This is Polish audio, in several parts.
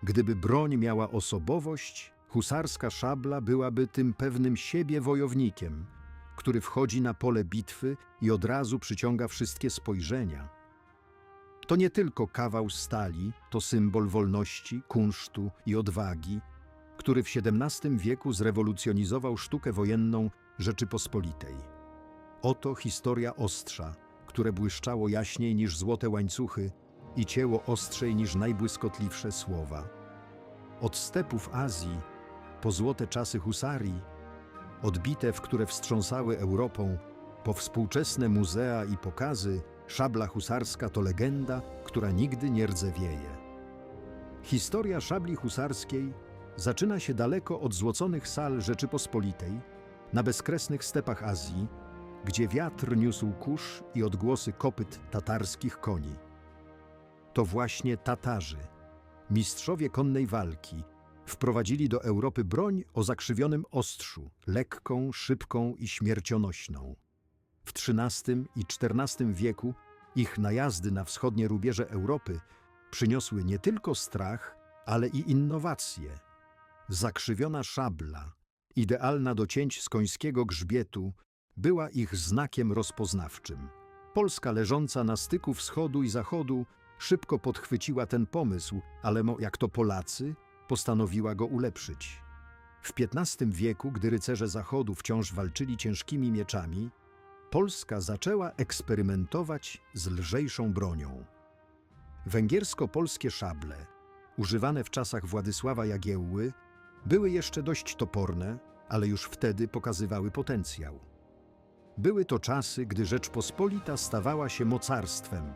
Gdyby broń miała osobowość, husarska szabla byłaby tym pewnym siebie wojownikiem, który wchodzi na pole bitwy i od razu przyciąga wszystkie spojrzenia. To nie tylko kawał stali, to symbol wolności, kunsztu i odwagi, który w XVII wieku zrewolucjonizował sztukę wojenną Rzeczypospolitej. Oto historia ostrza, które błyszczało jaśniej niż złote łańcuchy i cięło ostrzej niż najbłyskotliwsze słowa. Od stepów Azji po złote czasy husarii, od bitew, które wstrząsały Europą, po współczesne muzea i pokazy, szabla husarska to legenda, która nigdy nie rdzewieje. Historia szabli husarskiej zaczyna się daleko od złoconych sal Rzeczypospolitej, na bezkresnych stepach Azji, gdzie wiatr niósł kurz i odgłosy kopyt tatarskich koni. To właśnie Tatarzy, mistrzowie konnej walki, wprowadzili do Europy broń o zakrzywionym ostrzu, lekką, szybką i śmiercionośną. W XIII i XIV wieku ich najazdy na wschodnie rubieże Europy przyniosły nie tylko strach, ale i innowacje. Zakrzywiona szabla, idealna do cięć z końskiego grzbietu, była ich znakiem rozpoznawczym. Polska, leżąca na styku wschodu i zachodu, szybko podchwyciła ten pomysł, ale jak to Polacy, postanowiła go ulepszyć. W XV wieku, gdy rycerze Zachodu wciąż walczyli ciężkimi mieczami, Polska zaczęła eksperymentować z lżejszą bronią. Węgiersko-polskie szable, używane w czasach Władysława Jagiełły, były jeszcze dość toporne, ale już wtedy pokazywały potencjał. Były to czasy, gdy Rzeczpospolita stawała się mocarstwem,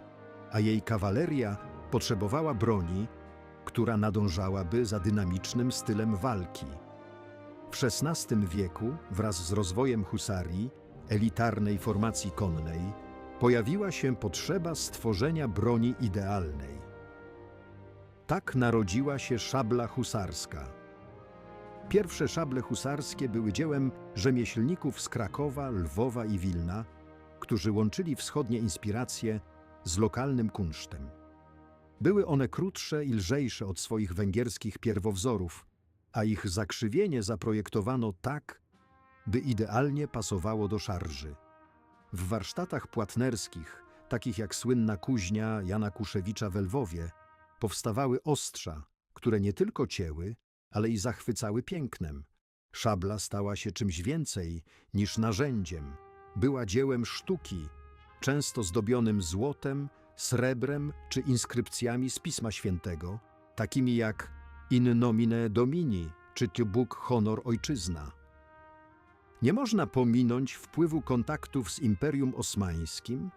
a jej kawaleria potrzebowała broni, która nadążałaby za dynamicznym stylem walki. W XVI wieku, wraz z rozwojem husarii, elitarnej formacji konnej, pojawiła się potrzeba stworzenia broni idealnej. Tak narodziła się szabla husarska. Pierwsze szable husarskie były dziełem rzemieślników z Krakowa, Lwowa i Wilna, którzy łączyli wschodnie inspiracje z lokalnym kunsztem. Były one krótsze i lżejsze od swoich węgierskich pierwowzorów, a ich zakrzywienie zaprojektowano tak, by idealnie pasowało do szarży. W warsztatach płatnerskich, takich jak słynna kuźnia Jana Kuszewicza w Lwowie, powstawały ostrza, które nie tylko cięły, ale i zachwycały pięknem. Szabla stała się czymś więcej niż narzędziem. Była dziełem sztuki, często zdobionym złotem, srebrem czy inskrypcjami z Pisma Świętego, takimi jak In nomine Domini czy Tu Bóg, honor, ojczyzna. Nie można pominąć wpływu kontaktów z Imperium Osmańskim.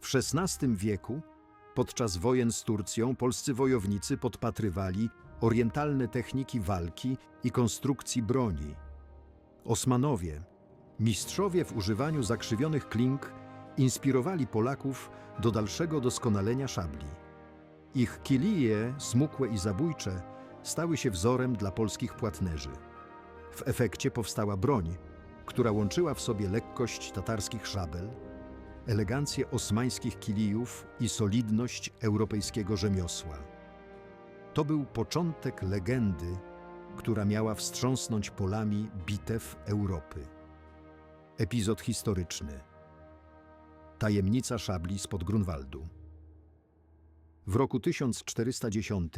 W XVI wieku, podczas wojen z Turcją, polscy wojownicy podpatrywali orientalne techniki walki i konstrukcji broni. Osmanowie, mistrzowie w używaniu zakrzywionych kling, inspirowali Polaków do dalszego doskonalenia szabli. Ich kilije, smukłe i zabójcze, stały się wzorem dla polskich płatnerzy. W efekcie powstała broń, która łączyła w sobie lekkość tatarskich szabel, elegancję osmańskich kilijów i solidność europejskiego rzemiosła. To był początek legendy, która miała wstrząsnąć polami bitew Europy. Epizod historyczny. Tajemnica szabli spod Grunwaldu. W roku 1410,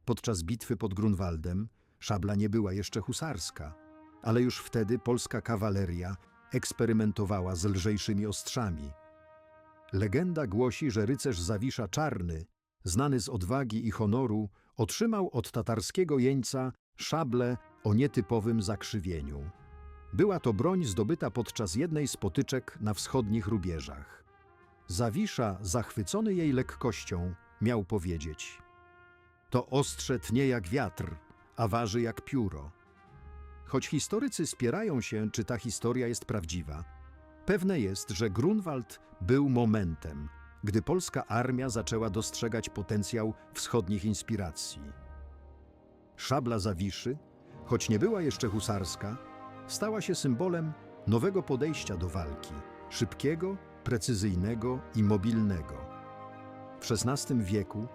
podczas bitwy pod Grunwaldem, szabla nie była jeszcze husarska, ale już wtedy polska kawaleria eksperymentowała z lżejszymi ostrzami. Legenda głosi, że rycerz Zawisza Czarny, znany z odwagi i honoru, otrzymał od tatarskiego jeńca szablę o nietypowym zakrzywieniu. Była to broń zdobyta podczas jednej z potyczek na wschodnich rubieżach. Zawisza, zachwycony jej lekkością, miał powiedzieć: to ostrze tnie jak wiatr, a waży jak pióro. Choć historycy spierają się, czy ta historia jest prawdziwa, pewne jest, że Grunwald był momentem, gdy polska armia zaczęła dostrzegać potencjał wschodnich inspiracji. Szabla Zawiszy, choć nie była jeszcze husarska, stała się symbolem nowego podejścia do walki, szybkiego, precyzyjnego i mobilnego. W XVI wieku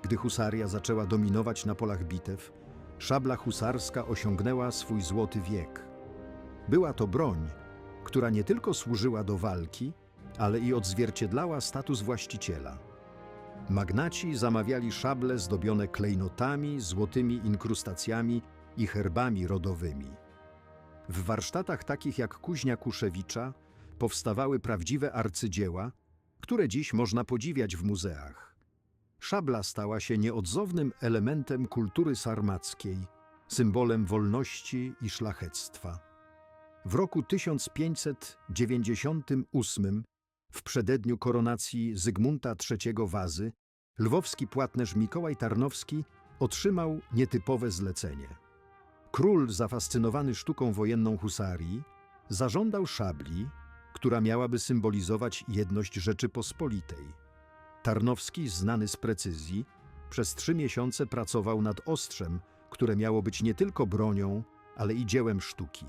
Gdy husaria zaczęła dominować na polach bitew, szabla husarska osiągnęła swój złoty wiek. Była to broń, która nie tylko służyła do walki, ale i odzwierciedlała status właściciela. Magnaci zamawiali szable zdobione klejnotami, złotymi inkrustacjami i herbami rodowymi. W warsztatach takich jak kuźnia Kuszewicza powstawały prawdziwe arcydzieła, które dziś można podziwiać w muzeach. Szabla stała się nieodzownym elementem kultury sarmackiej, symbolem wolności i szlachectwa. W roku 1598, w przededniu koronacji Zygmunta III Wazy, lwowski płatnerz Mikołaj Tarnowski otrzymał nietypowe zlecenie. Król, zafascynowany sztuką wojenną husarii, zażądał szabli, która miałaby symbolizować jedność Rzeczypospolitej. Tarnowski, znany z precyzji, przez 3 miesiące pracował nad ostrzem, które miało być nie tylko bronią, ale i dziełem sztuki.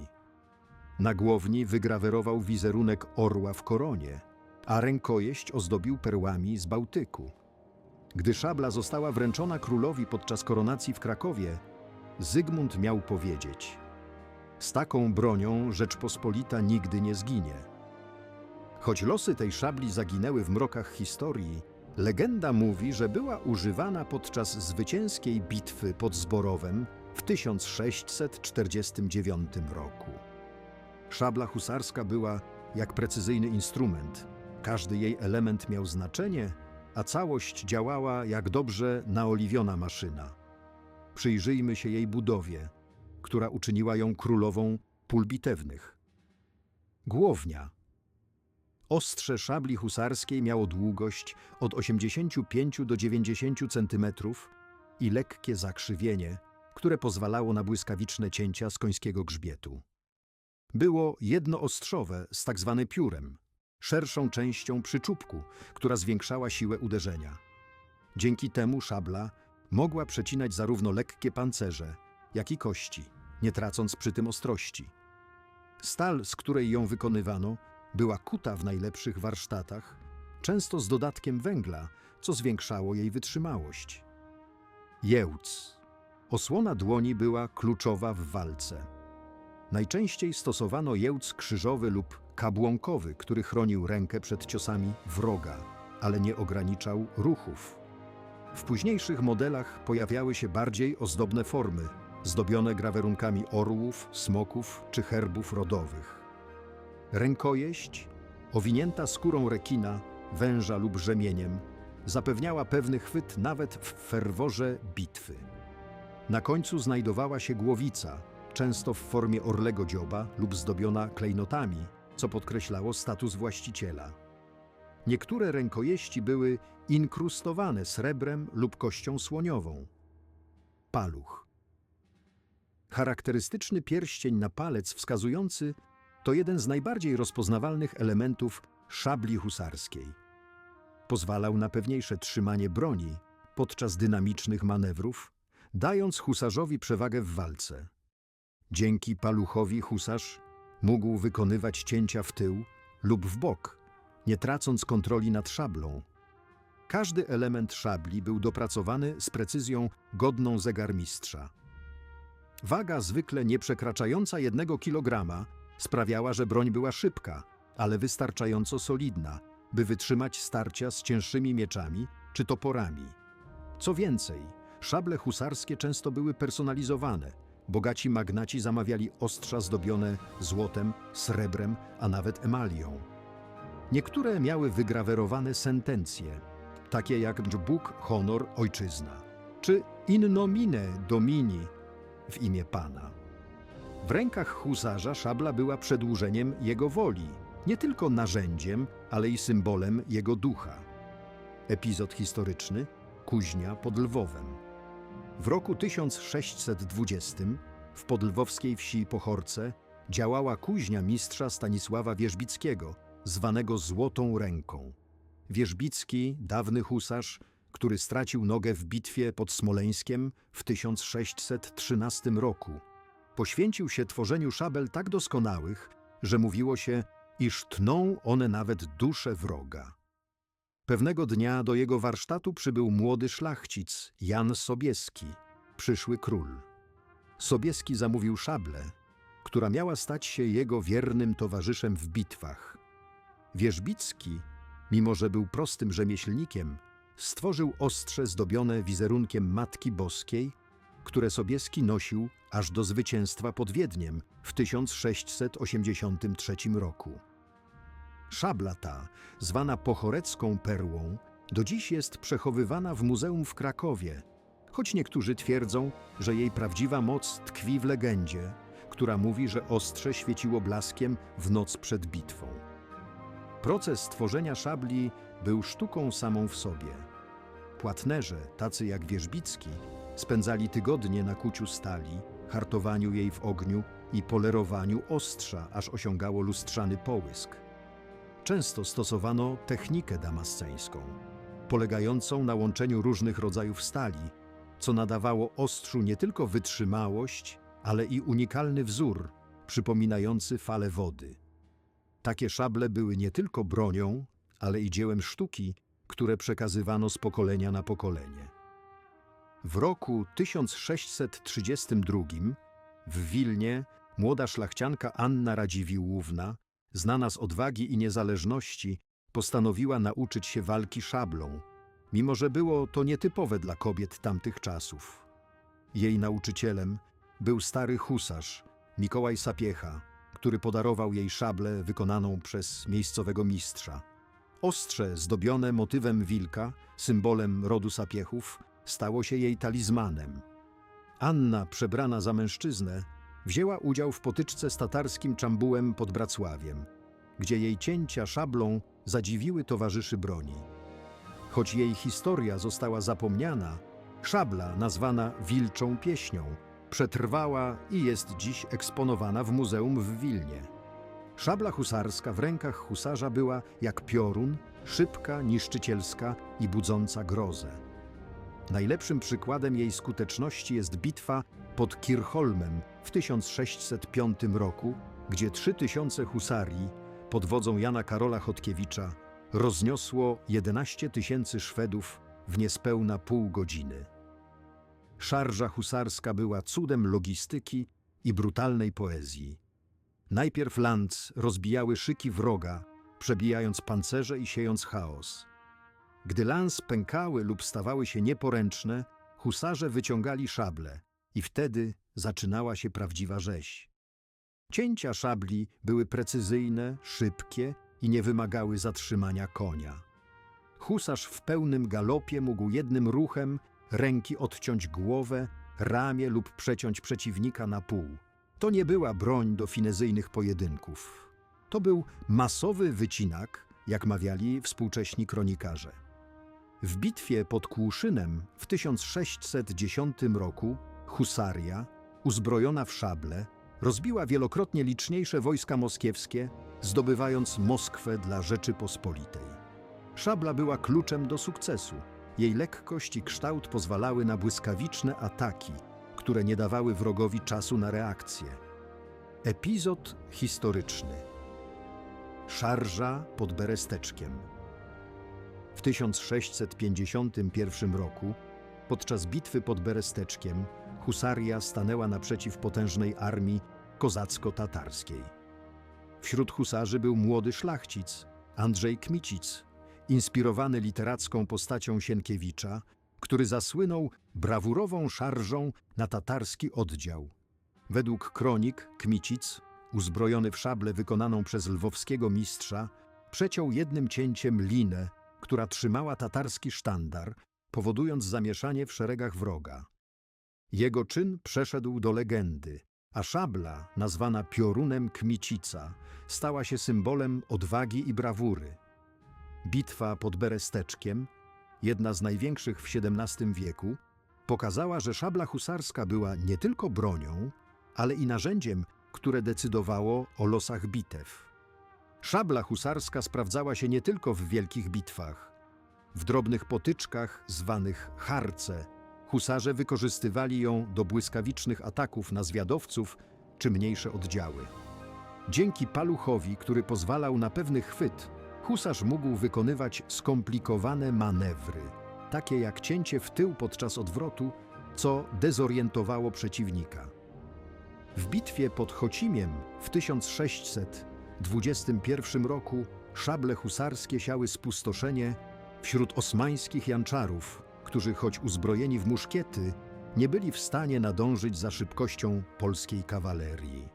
Na głowni wygrawerował wizerunek orła w koronie, a rękojeść ozdobił perłami z Bałtyku. Gdy szabla została wręczona królowi podczas koronacji w Krakowie, Zygmunt miał powiedzieć: z taką bronią Rzeczpospolita nigdy nie zginie. Choć losy tej szabli zaginęły w mrokach historii, legenda mówi, że była używana podczas zwycięskiej bitwy pod Zborowem w 1649 roku. Szabla husarska była jak precyzyjny instrument. Każdy jej element miał znaczenie, a całość działała jak dobrze naoliwiona maszyna. Przyjrzyjmy się jej budowie, która uczyniła ją królową pól bitewnych. Głownia. Ostrze szabli husarskiej miało długość od 85 do 90 cm i lekkie zakrzywienie, które pozwalało na błyskawiczne cięcia z końskiego grzbietu. Było jednoostrzowe z tzw. piórem, szerszą częścią przy czubku, która zwiększała siłę uderzenia. Dzięki temu szabla mogła przecinać zarówno lekkie pancerze, jak i kości, nie tracąc przy tym ostrości. Stal, z której ją wykonywano, była kuta w najlepszych warsztatach, często z dodatkiem węgla, co zwiększało jej wytrzymałość. Jełc. Osłona dłoni była kluczowa w walce. Najczęściej stosowano jełc krzyżowy lub kabłonkowy, który chronił rękę przed ciosami wroga, ale nie ograniczał ruchów. W późniejszych modelach pojawiały się bardziej ozdobne formy, zdobione grawerunkami orłów, smoków czy herbów rodowych. Rękojeść, owinięta skórą rekina, węża lub rzemieniem, zapewniała pewny chwyt nawet w ferworze bitwy. Na końcu znajdowała się głowica, często w formie orlego dzioba lub zdobiona klejnotami, co podkreślało status właściciela. Niektóre rękojeści były inkrustowane srebrem lub kością słoniową. Paluch. Charakterystyczny pierścień na palec wskazujący to jeden z najbardziej rozpoznawalnych elementów szabli husarskiej. Pozwalał na pewniejsze trzymanie broni podczas dynamicznych manewrów, dając husarzowi przewagę w walce. Dzięki paluchowi husarz mógł wykonywać cięcia w tył lub w bok, nie tracąc kontroli nad szablą. Każdy element szabli był dopracowany z precyzją godną zegarmistrza. Waga zwykle nie przekraczająca 1 kg sprawiała, że broń była szybka, ale wystarczająco solidna, by wytrzymać starcia z cięższymi mieczami czy toporami. Co więcej, szable husarskie często były personalizowane. Bogaci magnaci zamawiali ostrza zdobione złotem, srebrem, a nawet emalią. Niektóre miały wygrawerowane sentencje, takie jak Bóg, honor, ojczyzna, czy in nomine domini, w imię Pana. W rękach husarza szabla była przedłużeniem jego woli, nie tylko narzędziem, ale i symbolem jego ducha. Epizod historyczny – kuźnia pod Lwowem. W roku 1620 w podlwowskiej wsi Pochorce działała kuźnia mistrza Stanisława Wierzbickiego, zwanego Złotą Ręką. Wierzbicki, dawny husarz, który stracił nogę w bitwie pod Smoleńskiem w 1613 roku, poświęcił się tworzeniu szabel tak doskonałych, że mówiło się, iż tną one nawet duszę wroga. Pewnego dnia do jego warsztatu przybył młody szlachcic, Jan Sobieski, przyszły król. Sobieski zamówił szablę, która miała stać się jego wiernym towarzyszem w bitwach. Wierzbicki, mimo że był prostym rzemieślnikiem, stworzył ostrze zdobione wizerunkiem Matki Boskiej, które Sobieski nosił aż do zwycięstwa pod Wiedniem w 1683 roku. Szabla ta, zwana pochorecką perłą, do dziś jest przechowywana w muzeum w Krakowie, choć niektórzy twierdzą, że jej prawdziwa moc tkwi w legendzie, która mówi, że ostrze świeciło blaskiem w noc przed bitwą. Proces tworzenia szabli był sztuką samą w sobie. Płatnerze, tacy jak Wierzbicki, spędzali tygodnie na kuciu stali, hartowaniu jej w ogniu i polerowaniu ostrza, aż osiągało lustrzany połysk. Często stosowano technikę damasceńską, polegającą na łączeniu różnych rodzajów stali, co nadawało ostrzu nie tylko wytrzymałość, ale i unikalny wzór, przypominający falę wody. Takie szable były nie tylko bronią, ale i dziełem sztuki, które przekazywano z pokolenia na pokolenie. W roku 1632 w Wilnie młoda szlachcianka Anna Radziwiłłówna, znana z odwagi i niezależności, postanowiła nauczyć się walki szablą, mimo że było to nietypowe dla kobiet tamtych czasów. Jej nauczycielem był stary husarz, Mikołaj Sapiecha, który podarował jej szablę wykonaną przez miejscowego mistrza. Ostrze zdobione motywem wilka, symbolem rodu Sapiechów, stało się jej talizmanem. Anna, przebrana za mężczyznę, wzięła udział w potyczce z tatarskim Czambułem pod Bracławiem, gdzie jej cięcia szablą zadziwiły towarzyszy broni. Choć jej historia została zapomniana, szabla, nazwana Wilczą Pieśnią, przetrwała i jest dziś eksponowana w muzeum w Wilnie. Szabla husarska w rękach husarza była jak piorun, szybka, niszczycielska i budząca grozę. Najlepszym przykładem jej skuteczności jest bitwa pod Kirchholmem w 1605 roku, gdzie 3000 husarii pod wodzą Jana Karola Chodkiewicza rozniosło 11 000 Szwedów w niespełna pół godziny. Szarża husarska była cudem logistyki i brutalnej poezji. Najpierw lance rozbijały szyki wroga, przebijając pancerze i siejąc chaos. Gdy lance pękały lub stawały się nieporęczne, husarze wyciągali szable i wtedy zaczynała się prawdziwa rzeź. Cięcia szabli były precyzyjne, szybkie i nie wymagały zatrzymania konia. Husarz w pełnym galopie mógł jednym ruchem ręki odciąć głowę, ramię lub przeciąć przeciwnika na pół. To nie była broń do finezyjnych pojedynków. To był masowy wycinak, jak mawiali współcześni kronikarze. W bitwie pod Kłuszynem w 1610 roku husaria, uzbrojona w szable, rozbiła wielokrotnie liczniejsze wojska moskiewskie, zdobywając Moskwę dla Rzeczypospolitej. Szabla była kluczem do sukcesu. Jej lekkość i kształt pozwalały na błyskawiczne ataki, które nie dawały wrogowi czasu na reakcję. Epizod historyczny. Szarża pod Beresteczkiem. W 1651 roku, podczas bitwy pod Beresteczkiem, husaria stanęła naprzeciw potężnej armii kozacko-tatarskiej. Wśród husarzy był młody szlachcic, Andrzej Kmicic, inspirowany literacką postacią Sienkiewicza, który zasłynął brawurową szarżą na tatarski oddział. Według kronik Kmicic, uzbrojony w szablę wykonaną przez lwowskiego mistrza, przeciął jednym cięciem linę, która trzymała tatarski sztandar, powodując zamieszanie w szeregach wroga. Jego czyn przeszedł do legendy, a szabla, nazwana piorunem Kmicica, stała się symbolem odwagi i brawury. Bitwa pod Beresteczkiem, jedna z największych w XVII wieku, pokazała, że szabla husarska była nie tylko bronią, ale i narzędziem, które decydowało o losach bitew. Szabla husarska sprawdzała się nie tylko w wielkich bitwach. W drobnych potyczkach, zwanych harce, husarze wykorzystywali ją do błyskawicznych ataków na zwiadowców czy mniejsze oddziały. Dzięki paluchowi, który pozwalał na pewny chwyt, husarz mógł wykonywać skomplikowane manewry, takie jak cięcie w tył podczas odwrotu, co dezorientowało przeciwnika. W bitwie pod Chocimiem w 1621 roku szable husarskie siały spustoszenie wśród osmańskich janczarów, którzy choć uzbrojeni w muszkiety, nie byli w stanie nadążyć za szybkością polskiej kawalerii.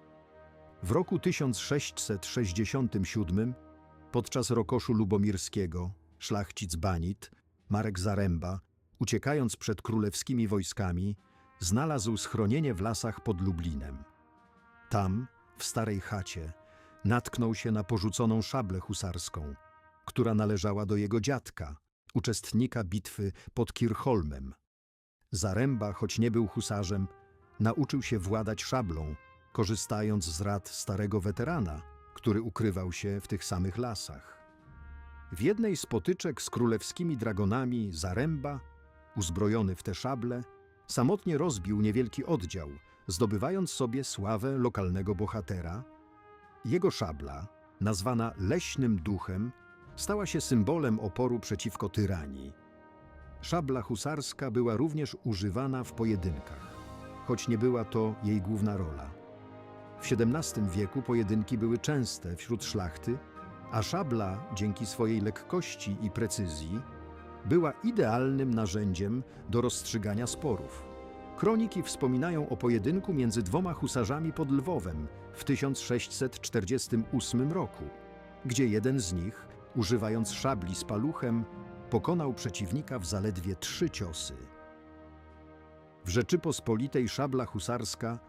W roku 1667 podczas rokoszu lubomirskiego szlachcic Banit, Marek Zaręba, uciekając przed królewskimi wojskami, znalazł schronienie w lasach pod Lublinem. Tam, w starej chacie, natknął się na porzuconą szablę husarską, która należała do jego dziadka, uczestnika bitwy pod Kirchholmem. Zaręba, choć nie był husarzem, nauczył się władać szablą, korzystając z rad starego weterana, który ukrywał się w tych samych lasach. W jednej z potyczek z królewskimi dragonami Zaręba, uzbrojony w te szable, samotnie rozbił niewielki oddział, zdobywając sobie sławę lokalnego bohatera. Jego szabla, nazwana Leśnym Duchem, stała się symbolem oporu przeciwko tyranii. Szabla husarska była również używana w pojedynkach, choć nie była to jej główna rola. W XVII wieku pojedynki były częste wśród szlachty, a szabla, dzięki swojej lekkości i precyzji, była idealnym narzędziem do rozstrzygania sporów. Kroniki wspominają o pojedynku między dwoma husarzami pod Lwowem w 1648 roku, gdzie jeden z nich, używając szabli z paluchem, pokonał przeciwnika w zaledwie 3 ciosy. W Rzeczypospolitej szabla husarska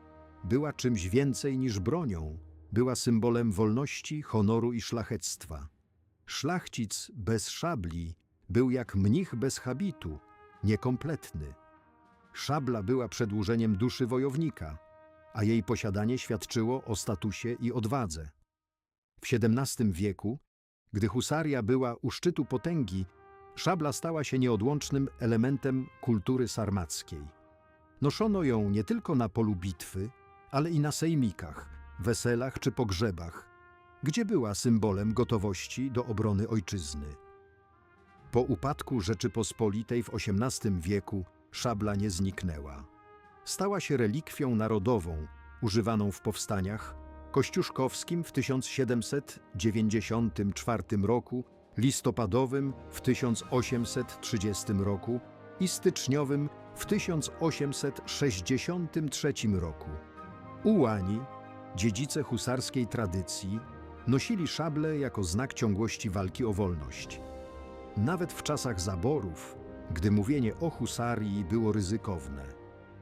była czymś więcej niż bronią, była symbolem wolności, honoru i szlachectwa. Szlachcic bez szabli był jak mnich bez habitu, niekompletny. Szabla była przedłużeniem duszy wojownika, a jej posiadanie świadczyło o statusie i odwadze. W XVII wieku, gdy husaria była u szczytu potęgi, szabla stała się nieodłącznym elementem kultury sarmackiej. Noszono ją nie tylko na polu bitwy, ale i na sejmikach, weselach czy pogrzebach, gdzie była symbolem gotowości do obrony ojczyzny. Po upadku Rzeczypospolitej w XVIII wieku szabla nie zniknęła. Stała się relikwią narodową, używaną w powstaniach kościuszkowskim w 1794 roku, listopadowym w 1830 roku i styczniowym w 1863 roku. Ułani, dziedzice husarskiej tradycji, nosili szable jako znak ciągłości walki o wolność. Nawet w czasach zaborów, gdy mówienie o husarii było ryzykowne,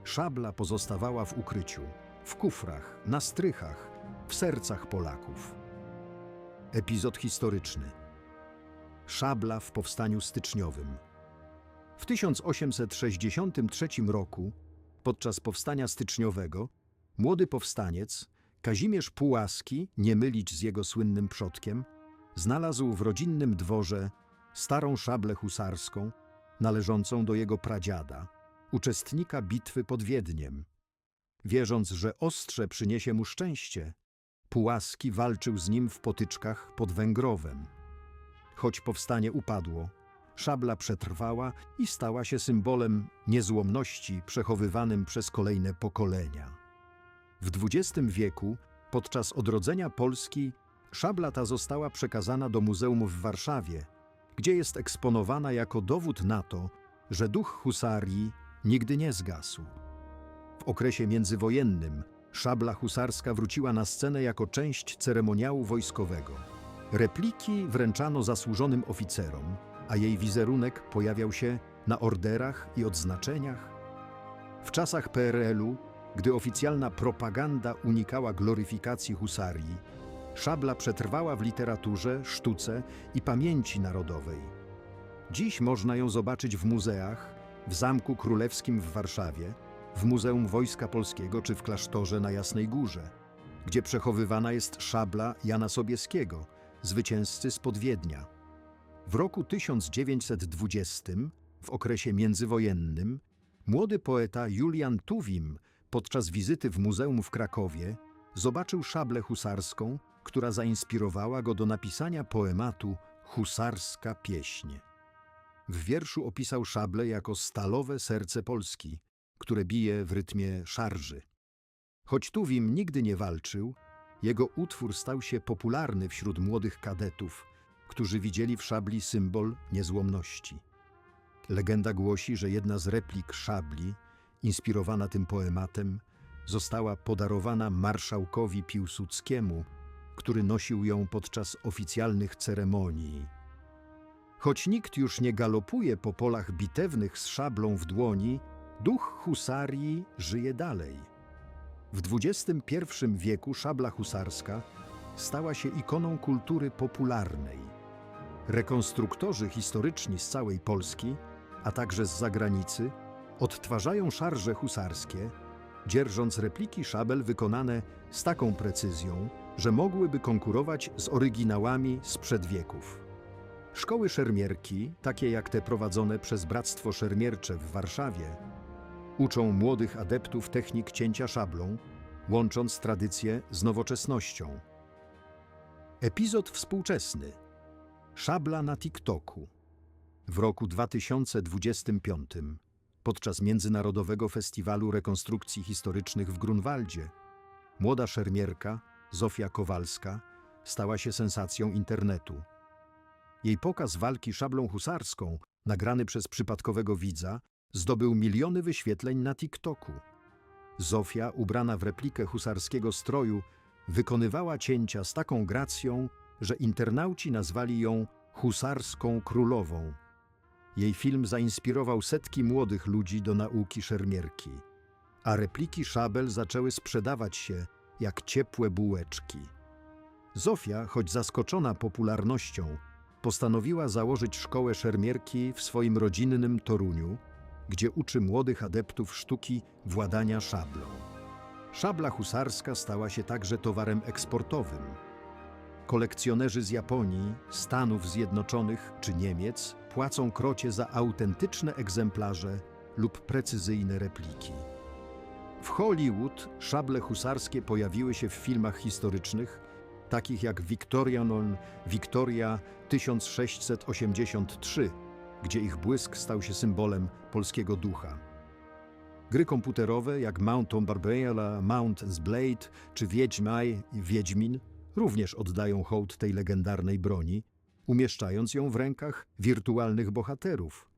szabla pozostawała w ukryciu, w kufrach, na strychach, w sercach Polaków. Epizod historyczny. Szabla w powstaniu styczniowym. W 1863 roku, podczas powstania styczniowego, młody powstaniec, Kazimierz Pułaski, nie mylić z jego słynnym przodkiem, znalazł w rodzinnym dworze starą szablę husarską, należącą do jego pradziada, uczestnika bitwy pod Wiedniem. Wierząc, że ostrze przyniesie mu szczęście, Pułaski walczył z nim w potyczkach pod Węgrowem. Choć powstanie upadło, szabla przetrwała i stała się symbolem niezłomności przechowywanym przez kolejne pokolenia. W XX wieku, podczas odrodzenia Polski, szabla ta została przekazana do muzeum w Warszawie, gdzie jest eksponowana jako dowód na to, że duch husarii nigdy nie zgasł. W okresie międzywojennym szabla husarska wróciła na scenę jako część ceremoniału wojskowego. Repliki wręczano zasłużonym oficerom, a jej wizerunek pojawiał się na orderach i odznaczeniach. W czasach PRL-u, gdy oficjalna propaganda unikała gloryfikacji husarii, szabla przetrwała w literaturze, sztuce i pamięci narodowej. Dziś można ją zobaczyć w muzeach, w Zamku Królewskim w Warszawie, w Muzeum Wojska Polskiego czy w klasztorze na Jasnej Górze, gdzie przechowywana jest szabla Jana Sobieskiego, zwycięzcy spod Wiednia. W roku 1920, w okresie międzywojennym, młody poeta Julian Tuwim podczas wizyty w muzeum w Krakowie zobaczył szablę husarską, która zainspirowała go do napisania poematu husarska pieśń. W wierszu opisał szablę jako stalowe serce Polski, które bije w rytmie szarży. Choć Tuwim nigdy nie walczył, jego utwór stał się popularny wśród młodych kadetów, którzy widzieli w szabli symbol niezłomności. Legenda głosi, że jedna z replik szabli, inspirowana tym poematem, została podarowana marszałkowi Piłsudskiemu, który nosił ją podczas oficjalnych ceremonii. Choć nikt już nie galopuje po polach bitewnych z szablą w dłoni, duch husarii żyje dalej. W XXI wieku szabla husarska stała się ikoną kultury popularnej. Rekonstruktorzy historyczni z całej Polski, a także z zagranicy, odtwarzają szarże husarskie, dzierżąc repliki szabel wykonane z taką precyzją, że mogłyby konkurować z oryginałami sprzed wieków. Szkoły szermierki, takie jak te prowadzone przez Bractwo Szermiercze w Warszawie, uczą młodych adeptów technik cięcia szablą, łącząc tradycję z nowoczesnością. Epizod współczesny. Szabla na TikToku. W roku 2025, podczas Międzynarodowego Festiwalu Rekonstrukcji Historycznych w Grunwaldzie, młoda szermierka Zofia Kowalska stała się sensacją internetu. Jej pokaz walki szablą husarską, nagrany przez przypadkowego widza, zdobył miliony wyświetleń na TikToku. Zofia, ubrana w replikę husarskiego stroju, wykonywała cięcia z taką gracją, że internauci nazwali ją husarską królową. Jej film zainspirował setki młodych ludzi do nauki szermierki, a repliki szabel zaczęły sprzedawać się jak ciepłe bułeczki. Zofia, choć zaskoczona popularnością, postanowiła założyć szkołę szermierki w swoim rodzinnym Toruniu, gdzie uczy młodych adeptów sztuki władania szablą. Szabla husarska stała się także towarem eksportowym. Kolekcjonerzy z Japonii, Stanów Zjednoczonych czy Niemiec płacą krocie za autentyczne egzemplarze lub precyzyjne repliki. W Hollywood szable husarskie pojawiły się w filmach historycznych, takich jak Victoria 1683, gdzie ich błysk stał się symbolem polskiego ducha. Gry komputerowe jak Mount Barbella, Mount Blade czy Wiedźmin również oddają hołd tej legendarnej broni, umieszczając ją w rękach wirtualnych bohaterów.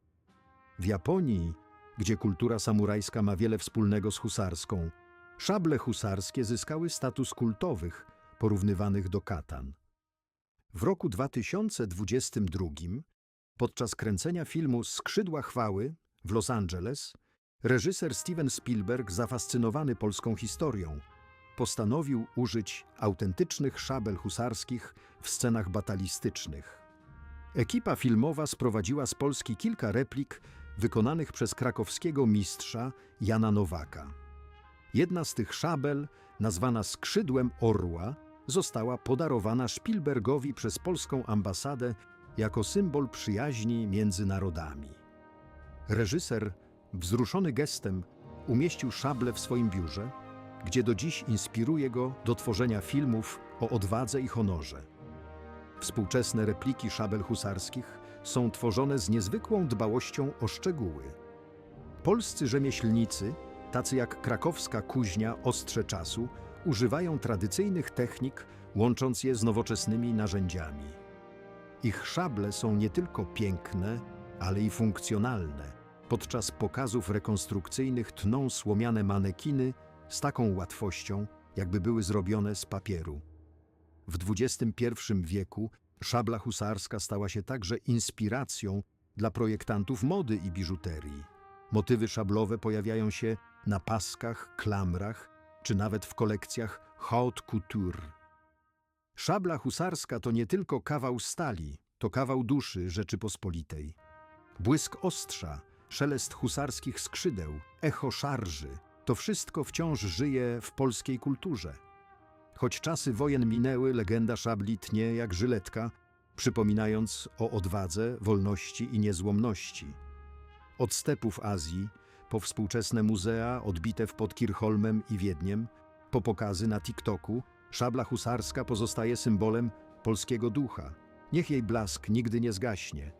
W Japonii, gdzie kultura samurajska ma wiele wspólnego z husarską, szable husarskie zyskały status kultowych, porównywanych do katan. W roku 2022, podczas kręcenia filmu Skrzydła Chwały w Los Angeles, reżyser Steven Spielberg, zafascynowany polską historią, postanowił użyć autentycznych szabel husarskich w scenach batalistycznych. Ekipa filmowa sprowadziła z Polski kilka replik wykonanych przez krakowskiego mistrza Jana Nowaka. Jedna z tych szabel, nazwana Skrzydłem Orła, została podarowana Spielbergowi przez polską ambasadę jako symbol przyjaźni między narodami. Reżyser, wzruszony gestem, umieścił szablę w swoim biurze, gdzie do dziś inspiruje go do tworzenia filmów o odwadze i honorze. Współczesne repliki szabel husarskich są tworzone z niezwykłą dbałością o szczegóły. Polscy rzemieślnicy, tacy jak krakowska kuźnia Ostrze Czasu, używają tradycyjnych technik, łącząc je z nowoczesnymi narzędziami. Ich szable są nie tylko piękne, ale i funkcjonalne. Podczas pokazów rekonstrukcyjnych tną słomiane manekiny z taką łatwością, jakby były zrobione z papieru. W XXI wieku szabla husarska stała się także inspiracją dla projektantów mody i biżuterii. Motywy szablowe pojawiają się na paskach, klamrach czy nawet w kolekcjach haute couture. Szabla husarska to nie tylko kawał stali, to kawał duszy Rzeczypospolitej. Błysk ostrza, szelest husarskich skrzydeł, echo szarży – to wszystko wciąż żyje w polskiej kulturze. Choć czasy wojen minęły, legenda szabli tnie jak żyletka, przypominając o odwadze, wolności i niezłomności. Od stepów Azji, po współczesne muzea odbite pod Kirchholmem i Wiedniem, po pokazy na TikToku, szabla husarska pozostaje symbolem polskiego ducha. Niech jej blask nigdy nie zgaśnie,